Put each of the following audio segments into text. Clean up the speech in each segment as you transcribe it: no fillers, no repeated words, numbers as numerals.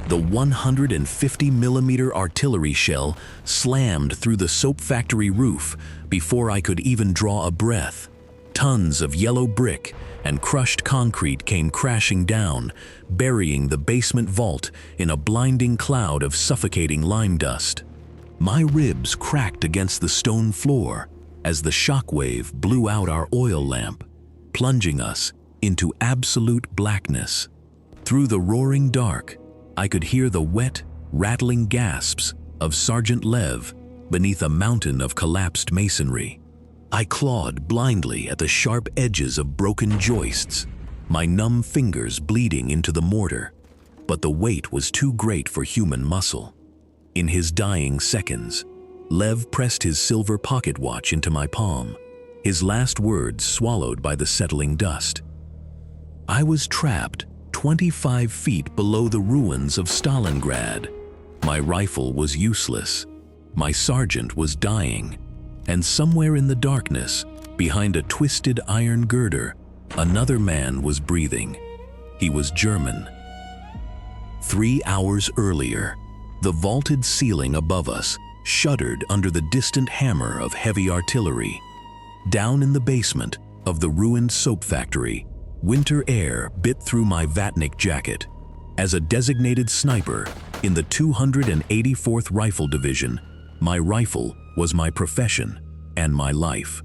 The 150mm artillery shell slammed through the soap factory roof before I could even draw a breath. Tons of yellow brick and crushed concrete came crashing down, burying the basement vault in a blinding cloud of suffocating lime dust. My ribs cracked against the stone floor as the shockwave blew out our oil lamp, plunging us into absolute blackness. Through the roaring dark, I could hear the wet, rattling gasps of Sergeant Lev beneath a mountain of collapsed masonry. I clawed blindly at the sharp edges of broken joists, my numb fingers bleeding into the mortar, but the weight was too great for human muscle. In his dying seconds, Lev pressed his silver pocket watch into my palm, his last words swallowed by the settling dust. I was trapped 25 feet below the ruins of Stalingrad. My rifle was useless. My sergeant was dying. And somewhere in the darkness, behind a twisted iron girder, another man was breathing. He was German. 3 hours earlier, the vaulted ceiling above us shuddered under the distant hammer of heavy artillery. Down in the basement of the ruined soap factory, winter air bit through my vatnik jacket. As a designated sniper in the 284th Rifle Division, my rifle was my profession and my life.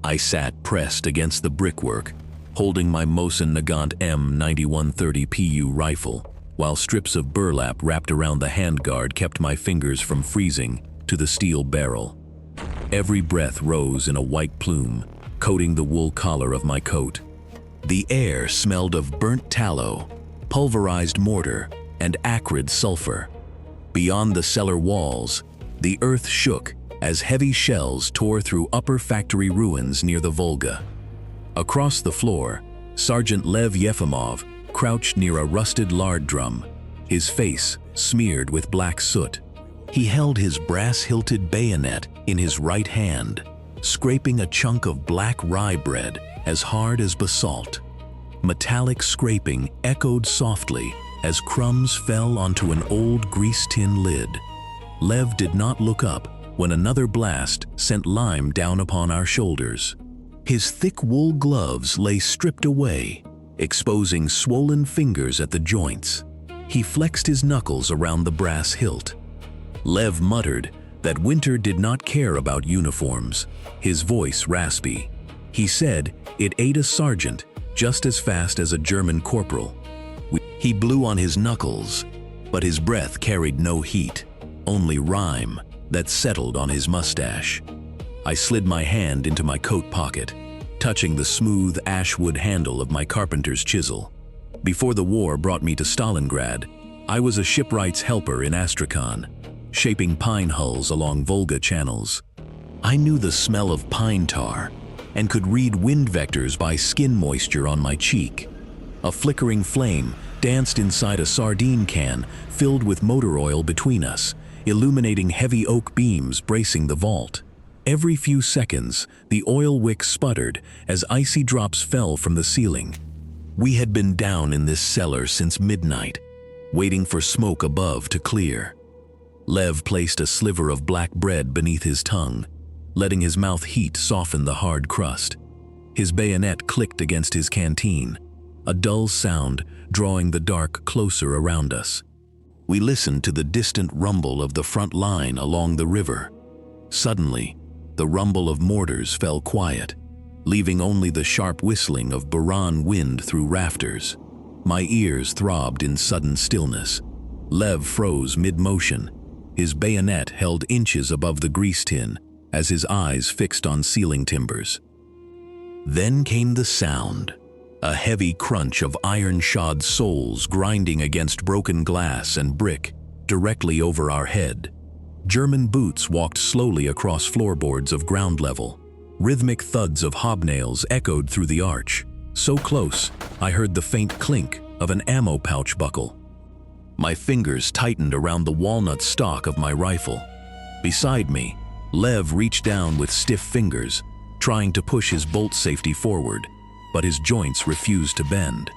I sat pressed against the brickwork, holding my Mosin Nagant M9130 PU rifle, while strips of burlap wrapped around the handguard kept my fingers from freezing to the steel barrel. Every breath rose in a white plume, coating the wool collar of my coat. The air smelled of burnt tallow, pulverized mortar, and acrid sulfur. Beyond the cellar walls, the earth shook as heavy shells tore through upper factory ruins near the Volga. Across the floor, Sergeant Lev Yefimov crouched near a rusted lard drum, his face smeared with black soot. He held his brass-hilted bayonet in his right hand, scraping a chunk of black rye bread as hard as basalt. Metallic scraping echoed softly as crumbs fell onto an old grease tin lid. Lev did not look up when another blast sent lime down upon our shoulders. His thick wool gloves lay stripped away, exposing swollen fingers at the joints. He flexed his knuckles around the brass hilt. Lev muttered that winter did not care about uniforms, his voice raspy. He said it ate a sergeant just as fast as a German corporal. He blew on his knuckles, but his breath carried no heat, only rime that settled on his mustache. I slid my hand into my coat pocket, touching the smooth ashwood handle of my carpenter's chisel. Before the war brought me to Stalingrad, I was a shipwright's helper in Astrakhan, shaping pine hulls along Volga channels. I knew the smell of pine tar and could read wind vectors by skin moisture on my cheek. A flickering flame danced inside a sardine can filled with motor oil between us, illuminating heavy oak beams bracing the vault. Every few seconds, the oil wick sputtered as icy drops fell from the ceiling. We had been down in this cellar since midnight, waiting for smoke above to clear. Lev placed a sliver of black bread beneath his tongue, letting his mouth heat soften the hard crust. His bayonet clicked against his canteen, a dull sound drawing the dark closer around us. We listened to the distant rumble of the front line along the river. Suddenly, the rumble of mortars fell quiet, leaving only the sharp whistling of Buran wind through rafters. My ears throbbed in sudden stillness. Lev froze mid-motion, his bayonet held inches above the grease tin as his eyes fixed on ceiling timbers. Then came the sound, a heavy crunch of iron-shod soles grinding against broken glass and brick directly over our head. German boots walked slowly across floorboards of ground level. Rhythmic thuds of hobnails echoed through the arch. So close, I heard the faint clink of an ammo pouch buckle. My fingers tightened around the walnut stock of my rifle. Beside me, Lev reached down with stiff fingers, trying to push his bolt safety forward, but his joints refused to bend.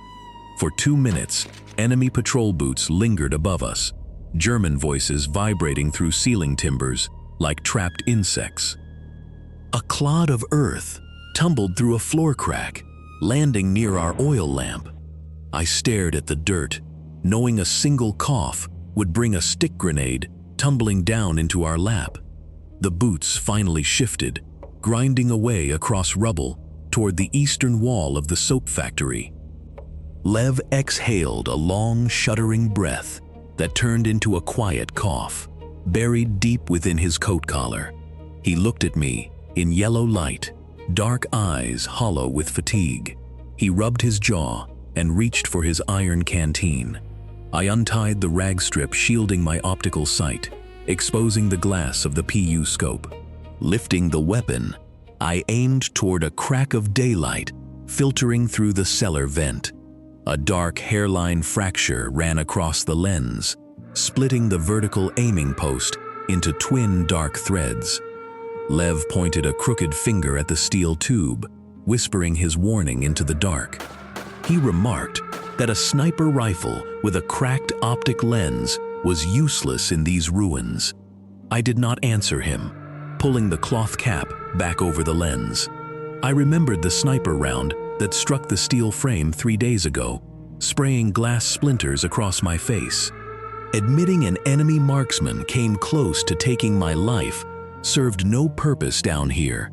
For 2 minutes, enemy patrol boots lingered above us, German voices vibrating through ceiling timbers like trapped insects. A clod of earth tumbled through a floor crack, landing near our oil lamp. I stared at the dirt, knowing a single cough would bring a stick grenade tumbling down into our lap. The boots finally shifted, grinding away across rubble toward the eastern wall of the soap factory. Lev exhaled a long, shuddering breath that turned into a quiet cough, buried deep within his coat collar. He looked at me in yellow light, dark eyes hollow with fatigue. He rubbed his jaw and reached for his iron canteen. I untied the rag strip shielding my optical sight, exposing the glass of the PU scope. Lifting the weapon, I aimed toward a crack of daylight filtering through the cellar vent. A dark hairline fracture ran across the lens, splitting the vertical aiming post into twin dark threads. Lev pointed a crooked finger at the steel tube, whispering his warning into the dark. He remarked that a sniper rifle with a cracked optic lens was useless in these ruins. I did not answer him, pulling the cloth cap back over the lens. I remembered the sniper round that struck the steel frame 3 days ago, spraying glass splinters across my face. Admitting an enemy marksman came close to taking my life served no purpose down here.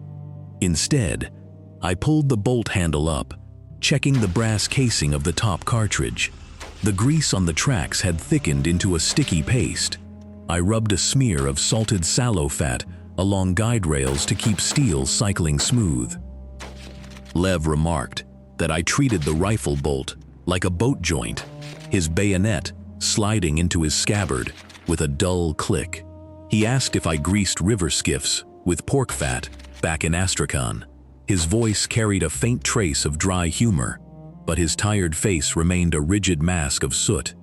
Instead, I pulled the bolt handle up, checking the brass casing of the top cartridge. The grease on the tracks had thickened into a sticky paste. I rubbed a smear of salted sallow fat along guide rails to keep steel cycling smooth. Lev remarked that I treated the rifle bolt like a boat joint, his bayonet sliding into his scabbard with a dull click. He asked if I greased river skiffs with pork fat back in Astrakhan. His voice carried a faint trace of dry humor, but his tired face remained a rigid mask of soot.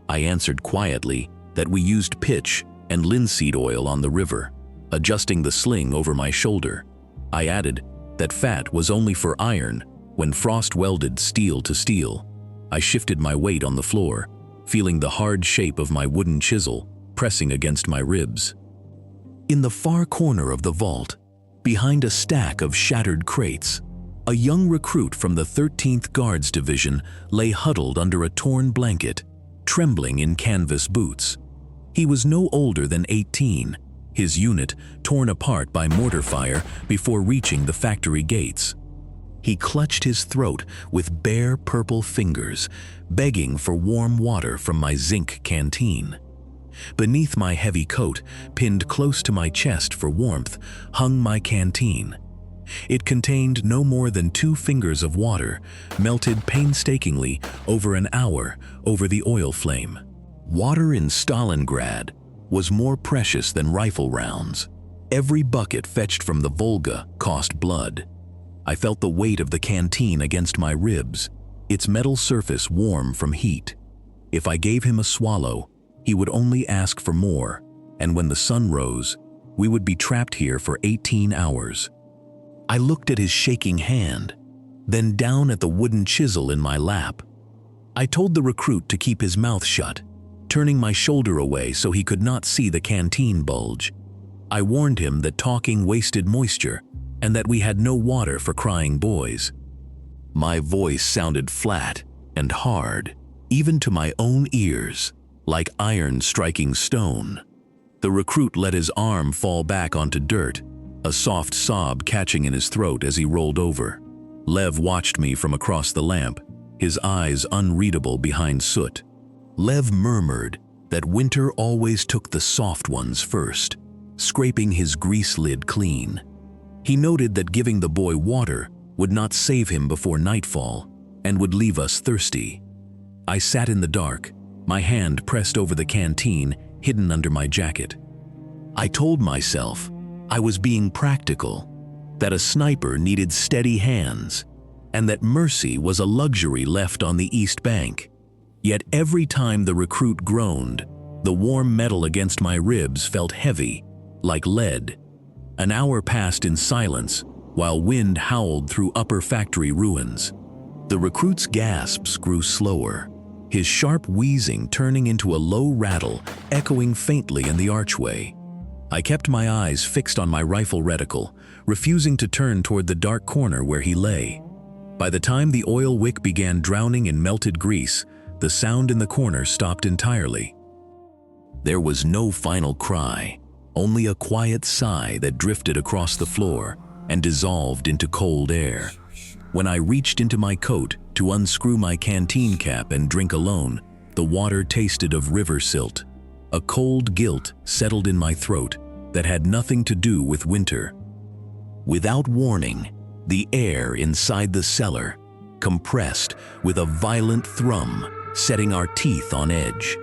I answered quietly that we used pitch and linseed oil on the river, adjusting the sling over my shoulder. I added that fat was only for iron when frost welded steel to steel. I shifted my weight on the floor, feeling the hard shape of my wooden chisel pressing against my ribs. In the far corner of the vault, behind a stack of shattered crates, a young recruit from the 13th Guards Division lay huddled under a torn blanket, trembling in canvas boots. He was no older than 18, his unit torn apart by mortar fire before reaching the factory gates. He clutched his throat with bare purple fingers, begging for warm water from my zinc canteen. Beneath my heavy coat, pinned close to my chest for warmth, hung my canteen. It contained no more than 2 fingers of water, melted painstakingly over an hour over the oil flame. Water in Stalingrad was more precious than rifle rounds. Every bucket fetched from the Volga cost blood. I felt the weight of the canteen against my ribs, its metal surface warm from heat. If I gave him a swallow, he would only ask for more, and when the sun rose, we would be trapped here for 18 hours. I looked at his shaking hand, then down at the wooden chisel in my lap. I told the recruit to keep his mouth shut, turning my shoulder away so he could not see the canteen bulge. I warned him that talking wasted moisture and that we had no water for crying boys. My voice sounded flat and hard, even to my own ears, like iron striking stone. The recruit let his arm fall back onto dirt, a soft sob catching in his throat as he rolled over. Lev watched me from across the lamp, his eyes unreadable behind soot. Lev murmured that winter always took the soft ones first, scraping his grease lid clean. He noted that giving the boy water would not save him before nightfall and would leave us thirsty. I sat in the dark, my hand pressed over the canteen hidden under my jacket. I told myself I was being practical, that a sniper needed steady hands, and that mercy was a luxury left on the East Bank. Yet every time the recruit groaned, the warm metal against my ribs felt heavy, like lead. An hour passed in silence while wind howled through upper factory ruins. The recruit's gasps grew slower, his sharp wheezing turning into a low rattle echoing faintly in the archway. I kept my eyes fixed on my rifle reticle, refusing to turn toward the dark corner where he lay. By the time the oil wick began drowning in melted grease, the sound in the corner stopped entirely. There was no final cry, only a quiet sigh that drifted across the floor and dissolved into cold air. When I reached into my coat to unscrew my canteen cap and drink alone, the water tasted of river silt. A cold guilt settled in my throat that had nothing to do with winter. Without warning, the air inside the cellar compressed with a violent thrum, setting our teeth on edge.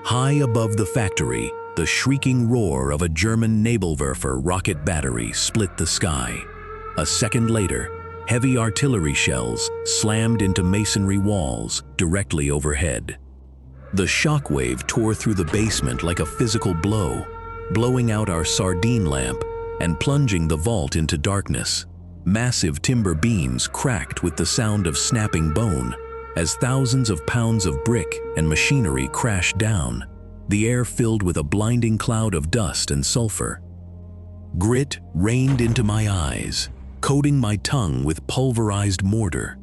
High above the factory, the shrieking roar of a German Nebelwerfer rocket battery split the sky. A second later, heavy artillery shells slammed into masonry walls directly overhead. The shockwave tore through the basement like a physical blow, blowing out our sardine lamp and plunging the vault into darkness. Massive timber beams cracked with the sound of snapping bone as thousands of pounds of brick and machinery crashed down, the air filled with a blinding cloud of dust and sulfur. Grit rained into my eyes, coating my tongue with pulverized mortar.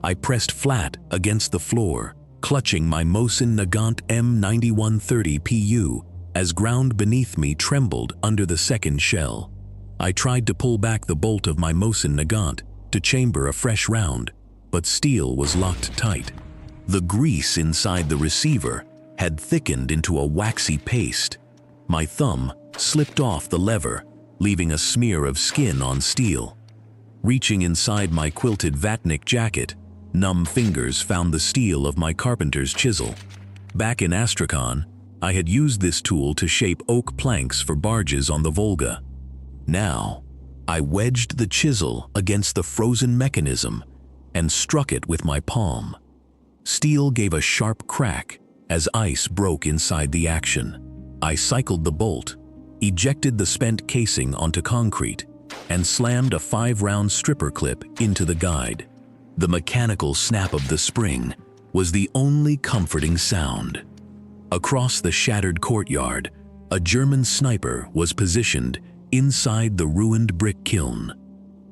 I pressed flat against the floor, clutching my Mosin Nagant M9130 PU as ground beneath me trembled under the second shell. I tried to pull back the bolt of my Mosin Nagant to chamber a fresh round, but steel was locked tight. The grease inside the receiver had thickened into a waxy paste. My thumb slipped off the lever, leaving a smear of skin on steel. Reaching inside my quilted vatnik jacket, numb fingers found the steel of my carpenter's chisel. Back in Astrakhan, I had used this tool to shape oak planks for barges on the Volga. Now, I wedged the chisel against the frozen mechanism and struck it with my palm. Steel gave a sharp crack as ice broke inside the action. I cycled the bolt, ejected the spent casing onto concrete, and slammed a 5-round stripper clip into the guide. The mechanical snap of the spring was the only comforting sound. Across the shattered courtyard, a German sniper was positioned inside the ruined brick kiln.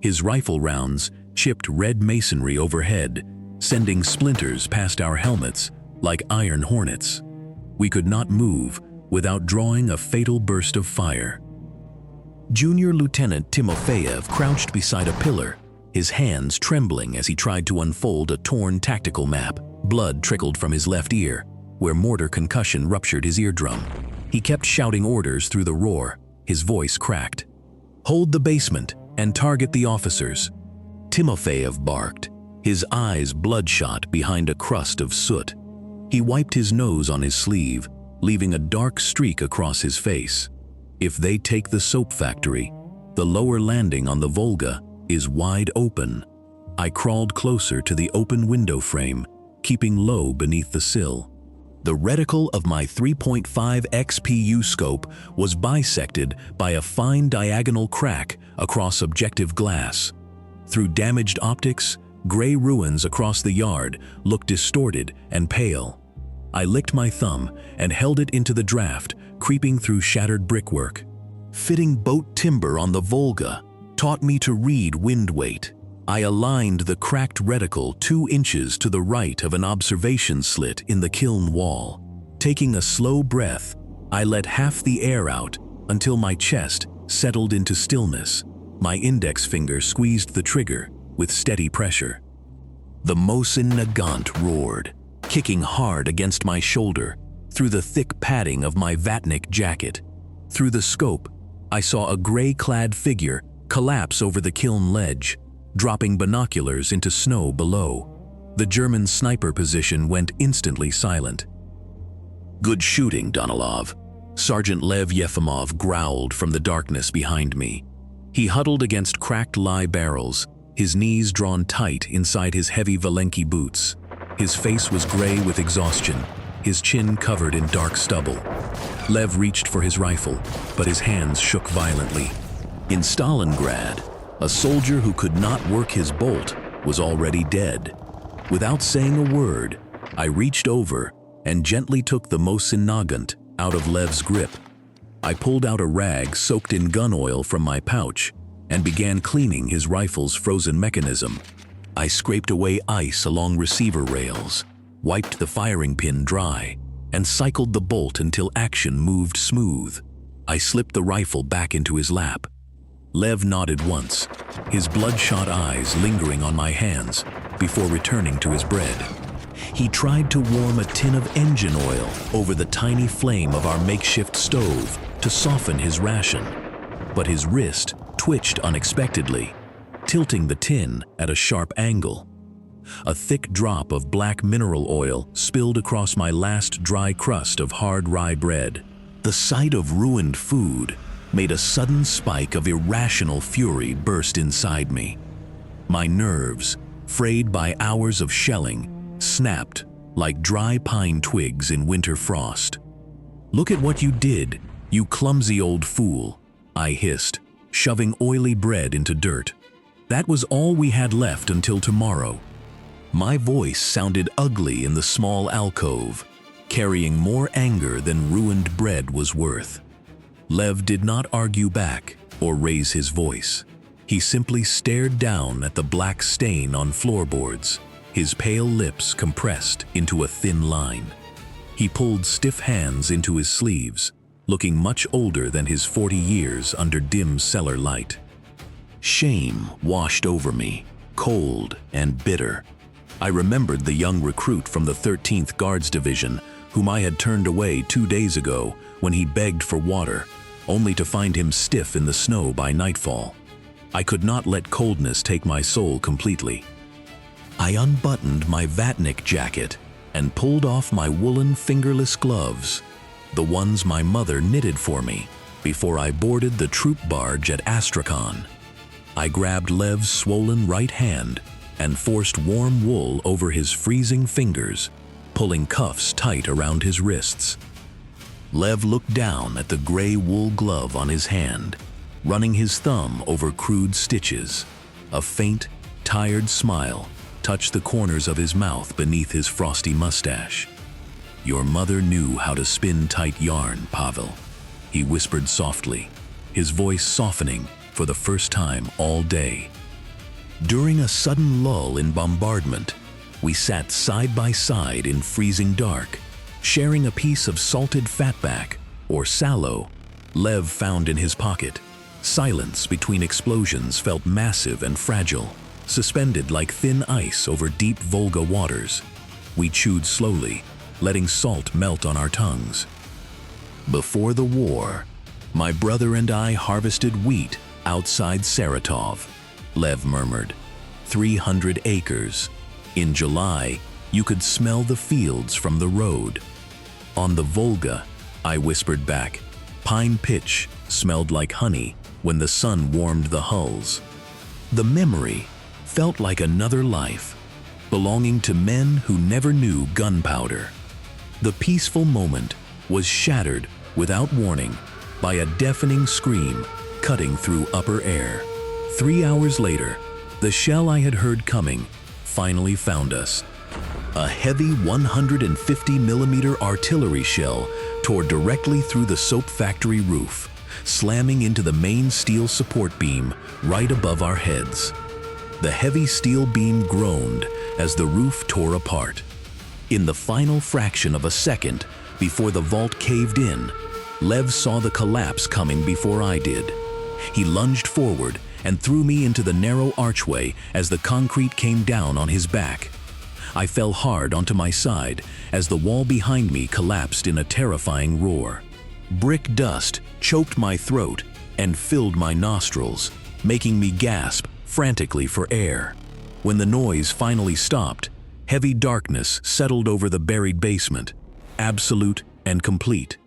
His rifle rounds chipped red masonry overhead, sending splinters past our helmets like iron hornets. We could not move without drawing a fatal burst of fire. Junior Lieutenant Timofeyev crouched beside a pillar, his hands trembling as he tried to unfold a torn tactical map. Blood trickled from his left ear, where mortar concussion ruptured his eardrum. He kept shouting orders through the roar, his voice cracked. "Hold the basement and target the officers." Timofeyev barked, his eyes bloodshot behind a crust of soot. He wiped his nose on his sleeve, leaving a dark streak across his face. If they take the soap factory, the lower landing on the Volga is wide open. I crawled closer to the open window frame, keeping low beneath the sill. The reticle of my 3.5 XPU scope was bisected by a fine diagonal crack across objective glass. Through damaged optics, gray ruins across the yard looked distorted and pale. I licked my thumb and held it into the draft, creeping through shattered brickwork. Fitting boat timber on the Volga taught me to read wind weight. I aligned the cracked reticle 2 inches to the right of an observation slit in the kiln wall. Taking a slow breath, I let half the air out until my chest settled into stillness. My index finger squeezed the trigger with steady pressure. The Mosin Nagant roared, kicking hard against my shoulder through the thick padding of my vatnik jacket. Through the scope, I saw a gray-clad figure collapse over the kiln ledge, dropping binoculars into snow below. The German sniper position went instantly silent. "Good shooting, Danilov," Sergeant Lev Yefimov growled from the darkness behind me. He huddled against cracked lye barrels, his knees drawn tight inside his heavy Valenki boots. His face was gray with exhaustion, his chin covered in dark stubble. Lev reached for his rifle, but his hands shook violently. In Stalingrad, a soldier who could not work his bolt was already dead. Without saying a word, I reached over and gently took the Mosin Nagant out of Lev's grip. I pulled out a rag soaked in gun oil from my pouch and began cleaning his rifle's frozen mechanism. I scraped away ice along receiver rails, wiped the firing pin dry, and cycled the bolt until action moved smooth. I slipped the rifle back into his lap. Lev nodded once, his bloodshot eyes lingering on my hands before returning to his bread. He tried to warm a tin of engine oil over the tiny flame of our makeshift stove to soften his ration, but his wrist twitched unexpectedly, tilting the tin at a sharp angle. A thick drop of black mineral oil spilled across my last dry crust of hard rye bread. The sight of ruined food made a sudden spike of irrational fury burst inside me. My nerves, frayed by hours of shelling, snapped like dry pine twigs in winter frost. "Look at what you did, you clumsy old fool," I hissed, shoving oily bread into dirt. That was all we had left until tomorrow. My voice sounded ugly in the small alcove, carrying more anger than ruined bread was worth. Lev did not argue back or raise his voice. He simply stared down at the black stain on floorboards, his pale lips compressed into a thin line. He pulled stiff hands into his sleeves, looking much older than his 40 years under dim cellar light. Shame washed over me, cold and bitter. I remembered the young recruit from the 13th Guards Division, whom I had turned away 2 days ago when he begged for water, only to find him stiff in the snow by nightfall. I could not let coldness take my soul completely. I unbuttoned my Vatnik jacket and pulled off my woolen fingerless gloves, the ones my mother knitted for me, before I boarded the troop barge at Astrakhan. I grabbed Lev's swollen right hand and forced warm wool over his freezing fingers, pulling cuffs tight around his wrists. Lev looked down at the gray wool glove on his hand, running his thumb over crude stitches. A faint, tired smile touched the corners of his mouth beneath his frosty mustache. "Your mother knew how to spin tight yarn, Pavel," he whispered softly, his voice softening for the first time all day. During a sudden lull in bombardment, we sat side by side in freezing dark, sharing a piece of salted fatback, or sallow, Lev found in his pocket. Silence between explosions felt massive and fragile, suspended like thin ice over deep Volga waters. We chewed slowly, letting salt melt on our tongues. "Before the war, my brother and I harvested wheat outside Saratov," Lev murmured. 300 acres. In July, you could smell the fields from the road. "On the Volga," I whispered back, "pine pitch smelled like honey when the sun warmed the hulls." The memory felt like another life, belonging to men who never knew gunpowder. The peaceful moment was shattered without warning by a deafening scream cutting through upper air. 3 hours later, the shell I had heard coming finally found us. A heavy 150mm artillery shell tore directly through the soap factory roof, slamming into the main steel support beam right above our heads. The heavy steel beam groaned as the roof tore apart. In the final fraction of a second before the vault caved in, Lev saw the collapse coming before I did. He lunged forward and threw me into the narrow archway as the concrete came down on his back. I fell hard onto my side as the wall behind me collapsed in a terrifying roar. Brick dust choked my throat and filled my nostrils, making me gasp frantically for air. When the noise finally stopped, heavy darkness settled over the buried basement, absolute and complete.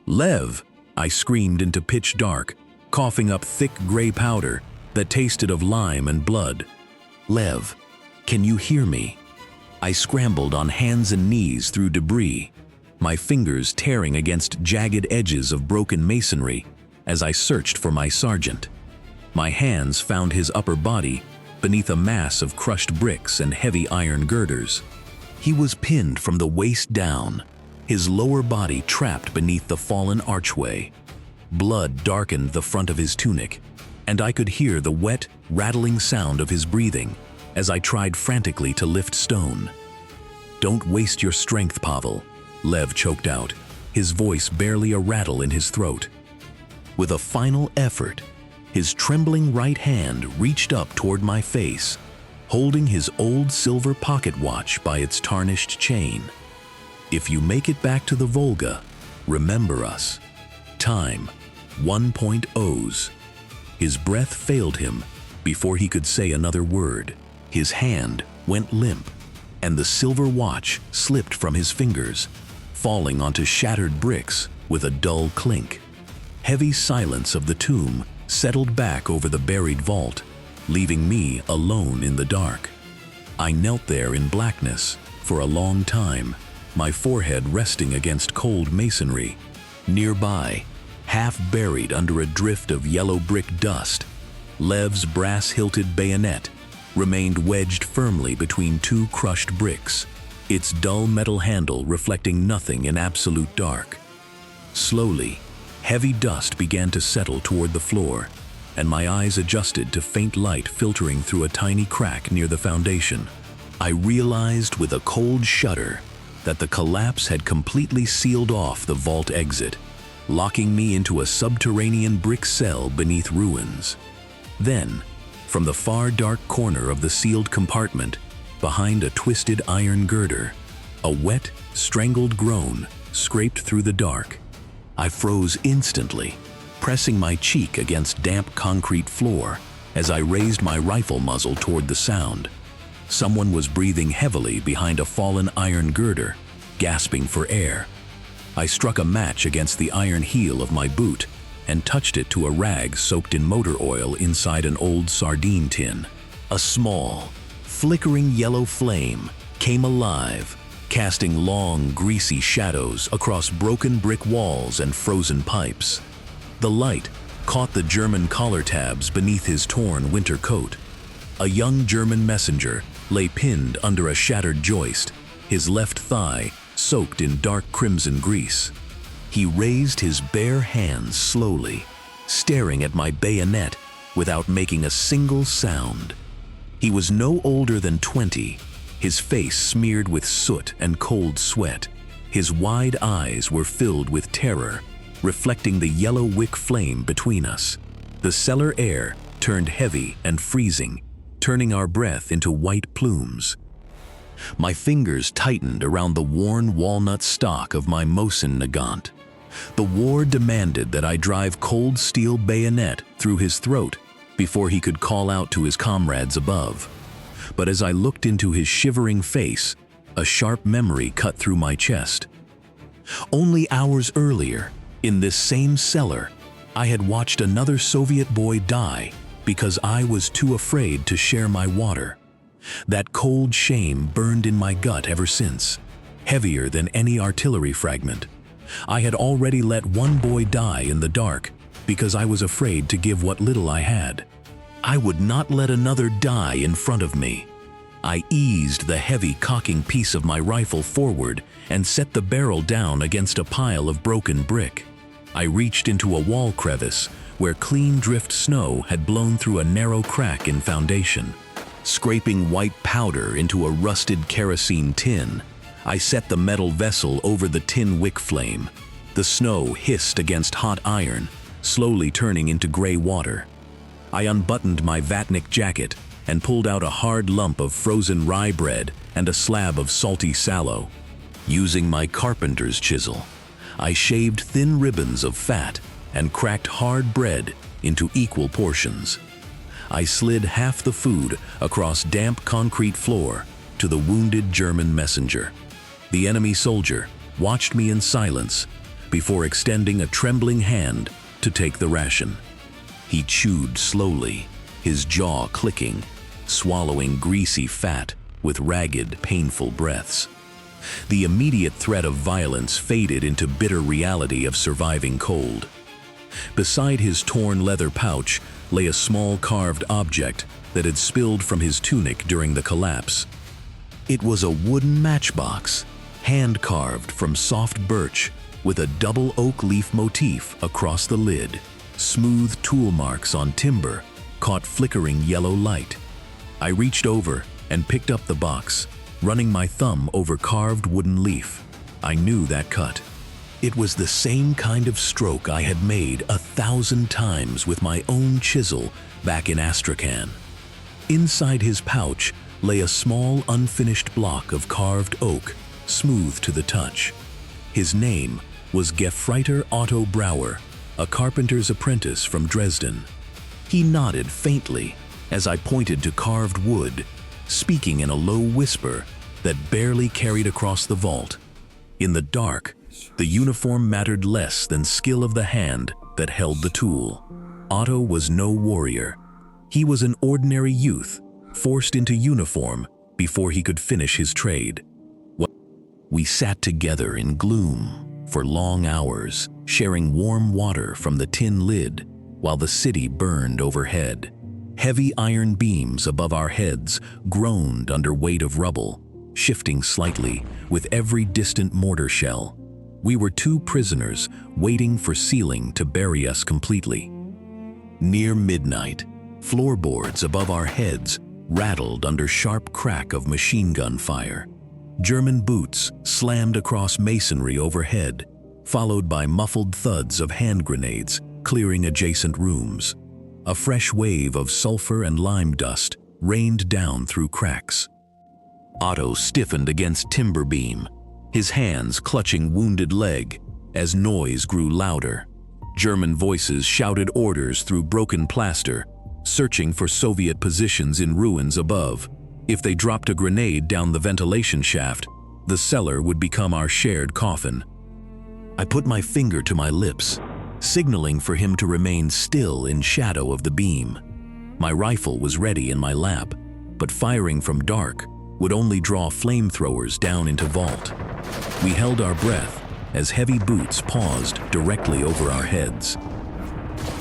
"Lev!" I screamed into pitch dark, coughing up thick gray powder that tasted of lime and blood. "Lev, can you hear me?" I scrambled on hands and knees through debris, my fingers tearing against jagged edges of broken masonry as I searched for my sergeant. My hands found his upper body, beneath a mass of crushed bricks and heavy iron girders. He was pinned from the waist down, his lower body trapped beneath the fallen archway. Blood darkened the front of his tunic, and I could hear the wet, rattling sound of his breathing as I tried frantically to lift stone. "Don't waste your strength, Pavel," Lev choked out, his voice barely a rattle in his throat. With a final effort, his trembling right hand reached up toward my face, holding his old silver pocket watch by its tarnished chain. "If you make it back to the Volga, remember us. Time, 1.0s. His breath failed him before he could say another word. His hand went limp, and the silver watch slipped from his fingers, falling onto shattered bricks with a dull clink. Heavy silence of the tomb settled back over the buried vault, leaving me alone in the dark. I knelt there in blackness for a long time, my forehead resting against cold masonry. Nearby, half buried under a drift of yellow brick dust, Lev's brass-hilted bayonet remained wedged firmly between two crushed bricks, its dull metal handle reflecting nothing in absolute dark. Slowly, heavy dust began to settle toward the floor, and my eyes adjusted to faint light filtering through a tiny crack near the foundation. I realized with a cold shudder that the collapse had completely sealed off the vault exit, locking me into a subterranean brick cell beneath ruins. Then, from the far dark corner of the sealed compartment, behind a twisted iron girder, a wet, strangled groan scraped through the dark. I froze instantly, pressing my cheek against damp concrete floor as I raised my rifle muzzle toward the sound. Someone was breathing heavily behind a fallen iron girder, gasping for air. I struck a match against the iron heel of my boot and touched it to a rag soaked in motor oil inside an old sardine tin. A small, flickering yellow flame came alive, casting long, greasy shadows across broken brick walls and frozen pipes. The light caught the German collar tabs beneath his torn winter coat. A young German messenger lay pinned under a shattered joist, his left thigh soaked in dark crimson grease. He raised his bare hands slowly, staring at my bayonet without making a single sound. He was no older than 20, his face smeared with soot and cold sweat. His wide eyes were filled with terror, reflecting the yellow wick flame between us. The cellar air turned heavy and freezing, turning our breath into white plumes. My fingers tightened around the worn walnut stock of my Mosin Nagant. The war demanded that I drive cold steel bayonet through his throat before he could call out to his comrades above. But as I looked into his shivering face, a sharp memory cut through my chest. Only hours earlier, in this same cellar, I had watched another Soviet boy die because I was too afraid to share my water. That cold shame burned in my gut ever since, heavier than any artillery fragment. I had already let one boy die in the dark because I was afraid to give what little I had. I would not let another die in front of me. I eased the heavy cocking piece of my rifle forward and set the barrel down against a pile of broken brick. I reached into a wall crevice where clean drift snow had blown through a narrow crack in foundation. Scraping white powder into a rusted kerosene tin, I set the metal vessel over the tin wick flame. The snow hissed against hot iron, slowly turning into gray water. I unbuttoned my vatnik jacket and pulled out a hard lump of frozen rye bread and a slab of salty sallow. Using my carpenter's chisel, I shaved thin ribbons of fat and cracked hard bread into equal portions. I slid half the food across damp concrete floor to the wounded German messenger. The enemy soldier watched me in silence before extending a trembling hand to take the ration. He chewed slowly, his jaw clicking, swallowing greasy fat with ragged, painful breaths. The immediate threat of violence faded into bitter reality of surviving cold. Beside his torn leather pouch lay a small carved object that had spilled from his tunic during the collapse. It was a wooden matchbox, hand-carved from soft birch with a double oak leaf motif across the lid. Smooth tool marks on timber caught flickering yellow light. I reached over and picked up the box, running my thumb over carved wooden leaf. I knew that cut. It was the same kind of stroke I had made 1,000 times with my own chisel back in Astrakhan. Inside his pouch lay a small unfinished block of carved oak, smooth to the touch. His name was Gefreiter Otto Brauer, a carpenter's apprentice from Dresden. He nodded faintly as I pointed to carved wood, speaking in a low whisper that barely carried across the vault. In the dark, the uniform mattered less than skill of the hand that held the tool. Otto was no warrior. He was an ordinary youth, forced into uniform before he could finish his trade. We sat together in gloom for long hours, sharing warm water from the tin lid while the city burned overhead. Heavy iron beams above our heads groaned under weight of rubble, shifting slightly with every distant mortar shell. We were two prisoners waiting for ceiling to bury us completely. Near midnight, floorboards above our heads rattled under sharp crack of machine gun fire. German boots slammed across masonry overhead, followed by muffled thuds of hand grenades clearing adjacent rooms. A fresh wave of sulfur and lime dust rained down through cracks. Otto stiffened against timber beam, his hands clutching wounded leg as noise grew louder. German voices shouted orders through broken plaster, searching for Soviet positions in ruins above. If they dropped a grenade down the ventilation shaft, the cellar would become our shared coffin. I put my finger to my lips, signaling for him to remain still in shadow of the beam. My rifle was ready in my lap, but firing from dark would only draw flamethrowers down into vault. We held our breath as heavy boots paused directly over our heads.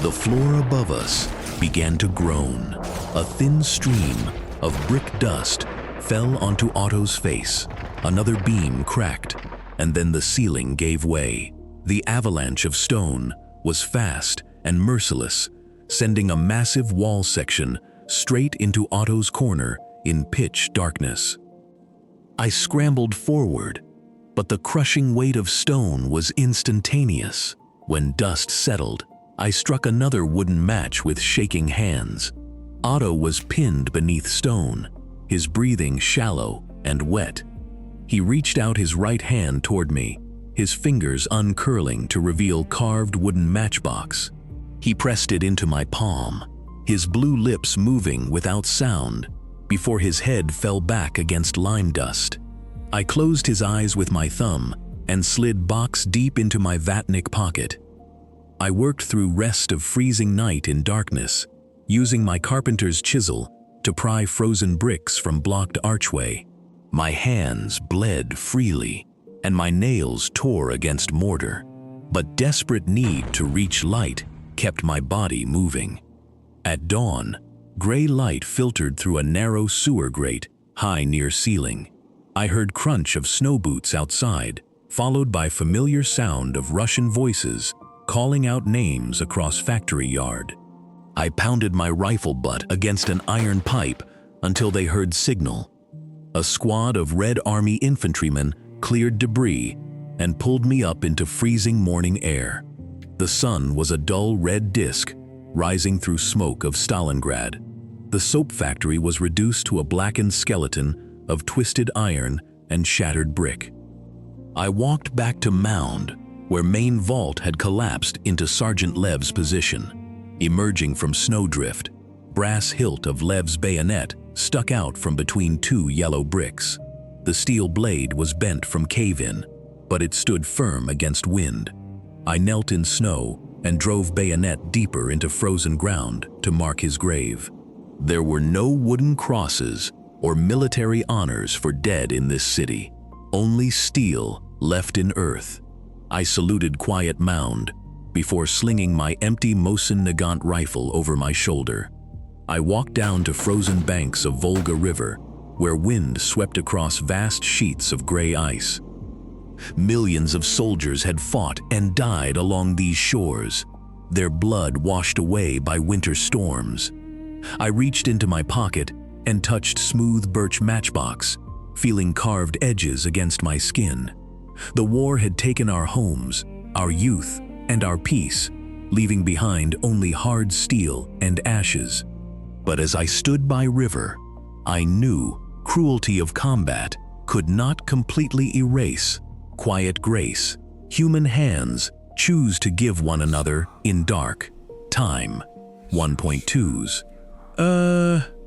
The floor above us began to groan. A thin stream of brick dust fell onto Otto's face. Another beam cracked, and then the ceiling gave way. The avalanche of stone was fast and merciless, sending a massive wall section straight into Otto's corner in pitch darkness. I scrambled forward, but the crushing weight of stone was instantaneous. When dust settled, I struck another wooden match with shaking hands. Otto was pinned beneath stone, his breathing shallow and wet. He reached out his right hand toward me, his fingers uncurling to reveal carved wooden matchbox. He pressed it into my palm, his blue lips moving without sound before his head fell back against lime dust. I closed his eyes with my thumb and slid box deep into my vatnik pocket. I worked through rest of freezing night in darkness, using my carpenter's chisel to pry frozen bricks from blocked archway. My hands bled freely, and my nails tore against mortar. But desperate need to reach light kept my body moving. At dawn, gray light filtered through a narrow sewer grate high near ceiling. I heard crunch of snow boots outside, followed by familiar sound of Russian voices calling out names across factory yard. I pounded my rifle butt against an iron pipe until they heard signal. A squad of Red Army infantrymen cleared debris and pulled me up into freezing morning air. The sun was a dull red disk rising through smoke of Stalingrad. The soap factory was reduced to a blackened skeleton of twisted iron and shattered brick. I walked back to Mound, where main vault had collapsed into Sergeant Lev's position. Emerging from snowdrift, brass hilt of Lev's bayonet stuck out from between two yellow bricks. The steel blade was bent from cave-in, but it stood firm against wind. I knelt in snow and drove bayonet deeper into frozen ground to mark his grave. There were no wooden crosses or military honors for dead in this city, only steel left in earth. I saluted quiet Mound, before slinging my empty Mosin Nagant rifle over my shoulder. I walked down to frozen banks of Volga River, where wind swept across vast sheets of gray ice. Millions of soldiers had fought and died along these shores, their blood washed away by winter storms. I reached into my pocket and touched smooth birch matchbox, feeling carved edges against my skin. The war had taken our homes, our youth, and our peace, leaving behind only hard steel and ashes. But as I stood by river, I knew cruelty of combat could not completely erase quiet grace. Human hands choose to give one another in dark time. 1.2s.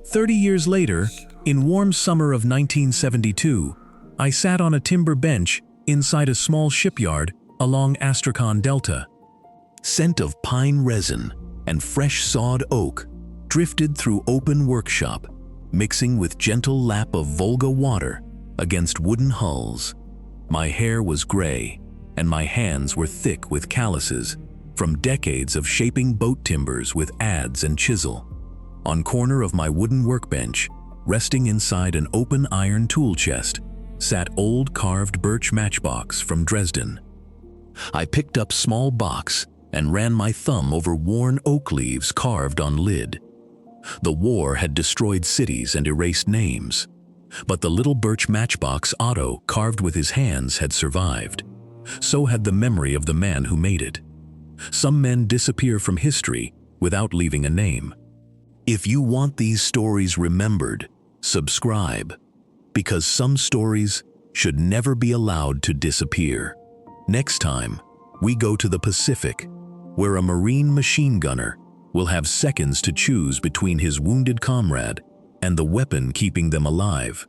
30 years later, in warm summer of 1972, I sat on a timber bench inside a small shipyard along Astrakhan Delta. Scent of pine resin and fresh sawed oak drifted through open workshop, mixing with gentle lap of Volga water against wooden hulls. My hair was gray, and my hands were thick with calluses from decades of shaping boat timbers with adze and chisel. On corner of my wooden workbench, resting inside an open iron tool chest, sat old carved birch matchbox from Dresden. I picked up small box and ran my thumb over worn oak leaves carved on lid. The war had destroyed cities and erased names, but the little birch matchbox Otto carved with his hands had survived. So had the memory of the man who made it. Some men disappear from history without leaving a name. If you want these stories remembered, subscribe, because some stories should never be allowed to disappear. Next time, we go to the Pacific, where a Marine machine gunner will have seconds to choose between his wounded comrade and the weapon keeping them alive.